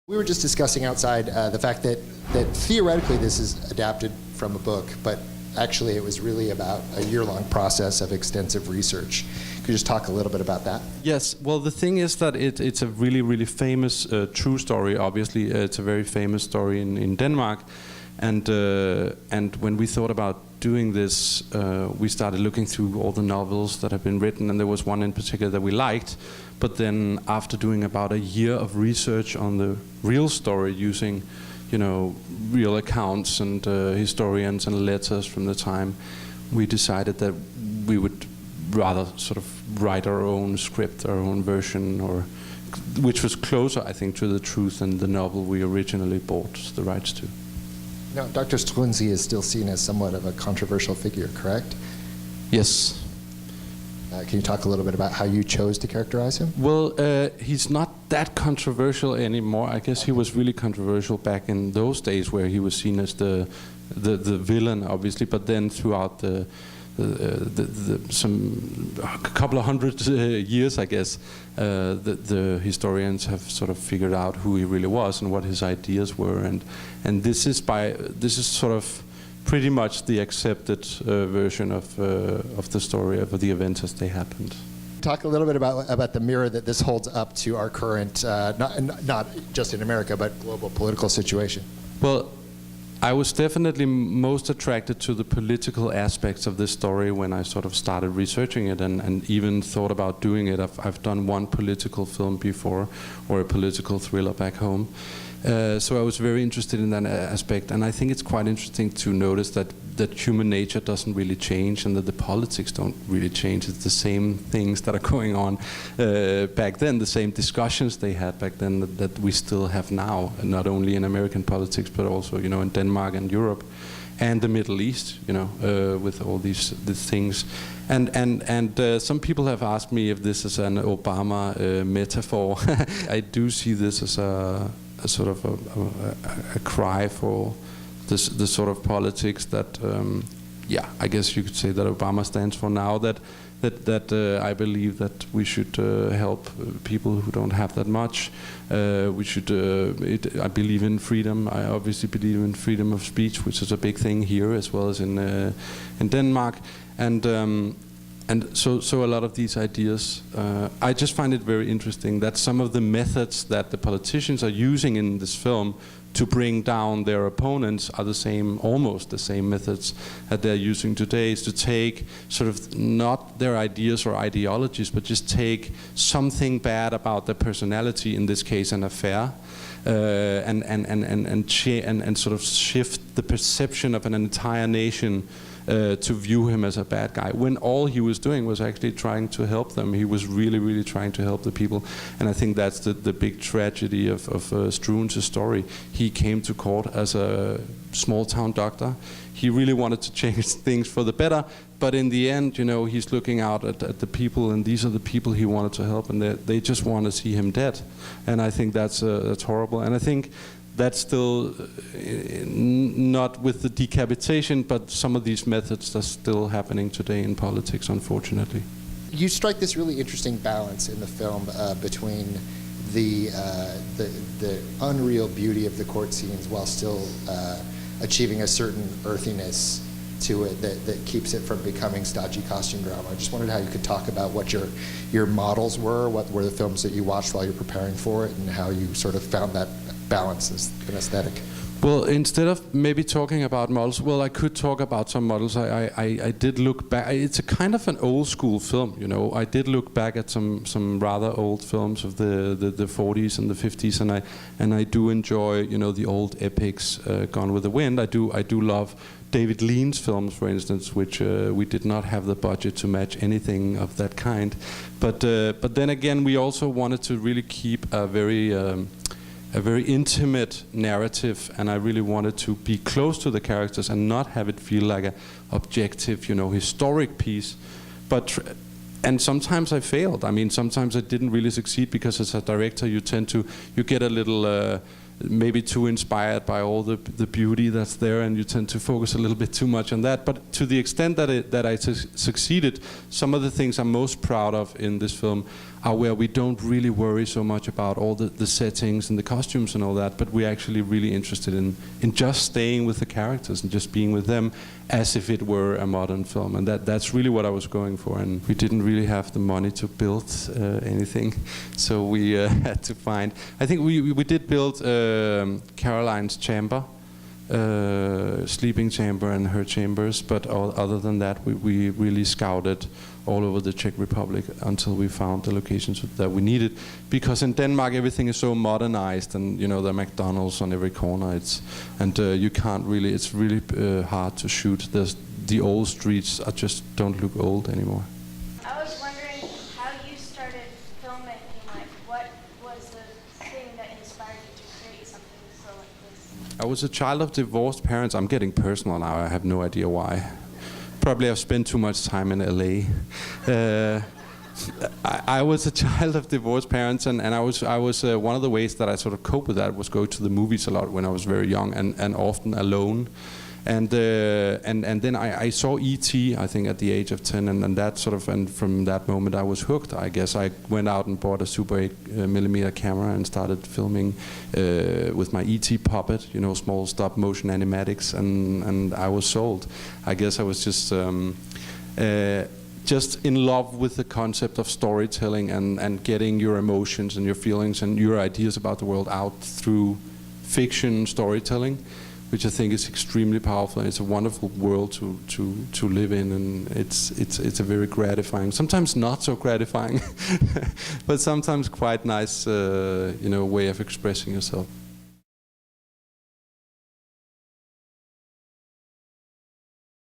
We were just discussing outside the fact that theoretically this is adapted from a book, but actually it was really about a year-long process of extensive research. Could you just talk a little bit about that? Yes, well the thing is that it's a really, really famous true story, obviously. It's a very famous story in Denmark. And when we thought about doing this, we started looking through all the novels that have been written, and there was one in particular that we liked. But then after doing about a year of research on the real story using, real accounts and historians and letters from the time, we decided that we would rather sort of write our own script, our own version, which was closer, I think, to the truth than the novel we originally bought the rights to. Now, Dr. Struensee is still seen as somewhat of a controversial figure, correct? Yes. Can you talk a little bit about how you chose to characterize him? Well, he's not that controversial anymore. I guess he was really controversial back in those days, where he was seen as the villain, obviously. But then throughout a couple of hundred years, I guess, the historians have sort of figured out who he really was and what his ideas were, and this is sort of pretty much the accepted version of the story, of the events as they happened. Talk a little bit about the mirror that this holds up to our current, not just in America, but global political situation. Well, I was definitely most attracted to the political aspects of this story when I sort of started researching it and even thought about doing it. I've done one political film before, or a political thriller back home. So I was very interested in that aspect, and I think it's quite interesting to notice that human nature doesn't really change, and that the politics don't really change. It's the same things that are going on back then, the same discussions they had back then that we still have now, not only in American politics, but also in Denmark and Europe and the Middle East, with all these things. And some people have asked me if this is an Obama metaphor. I do see this as a sort of a cry for the sort of politics that, I guess you could say that Obama stands for now. That I believe that we should help people who don't have that much. We should. I believe in freedom. I obviously believe in freedom of speech, which is a big thing here as well as in Denmark. And so a lot of these ideas, I just find it very interesting that some of the methods that the politicians are using in this film to bring down their opponents are almost the same methods that they're using today, is to take sort of not their ideas or ideologies, but just take something bad about their personality, in this case an affair, and sort of shift the perception of an entire nation to view him as a bad guy, when all he was doing was actually trying to help them. He was really, really trying to help the people. And I think that's the big tragedy of Struensee's story. He came to court as a small-town doctor. He really wanted to change things for the better, but in the end, he's looking out at the people, and these are the people he wanted to help, and they just want to see him dead. And I think that's horrible. And I think that's still not with the decapitation, but some of these methods are still happening today in politics, unfortunately. You strike this really interesting balance in the film between the unreal beauty of the court scenes while still achieving a certain earthiness to it that keeps it from becoming stodgy costume drama. I just wondered how you could talk about what your models were, what were the films that you watched while you're preparing for it, and how you sort of found that balance as an aesthetic. Well, instead of maybe talking about models, well, I could talk about some models. I did look back. It's a kind of an old school film, I did look back at some rather old films of the 40s and the 50s, and I do enjoy, the old epics, Gone with the Wind. I do love David Lean's films, for instance, which we did not have the budget to match anything of that kind. But then again, we also wanted to really keep a very intimate narrative, and I really wanted to be close to the characters and not have it feel like an objective, historic piece. And sometimes I failed. I mean, sometimes I didn't really succeed, because as a director, you get a little maybe too inspired by all the beauty that's there, and you tend to focus a little bit too much on that. But to the extent that I succeeded, some of the things I'm most proud of in this film are where we don't really worry so much about all the settings and the costumes and all that, but we're actually really interested in just staying with the characters and just being with them as if it were a modern film. And that's really what I was going for. And we didn't really have the money to build anything, so we had to find. I think we did build Caroline's chamber, sleeping chamber and her chambers, but other than that, we really scouted all over the Czech Republic until we found the locations that we needed. Because in Denmark, everything is so modernized, and there are McDonald's on every corner. You can't really. It's really hard to shoot. The old streets just don't look old anymore. I was wondering how you started filmmaking. Like, what was the thing that inspired you to create something so like this? I was a child of divorced parents. I'm getting personal now. I have no idea why. Probably I've spent too much time in LA. I was a child of divorced parents, and I was one of the ways that I sort of cope with that was go to the movies a lot when I was very young, and often alone. And then I saw E.T. I think at the age of 10, and that sort of, and from that moment I was hooked. I guess I went out and bought a Super 8mm camera and started filming with my E.T. puppet, small stop motion animatics, and I was sold. I guess I was just in love with the concept of storytelling and getting your emotions and your feelings and your ideas about the world out through fiction storytelling, which I think is extremely powerful. It's a wonderful world to live in, and it's a very gratifying, sometimes not so gratifying, but sometimes quite nice, way of expressing yourself.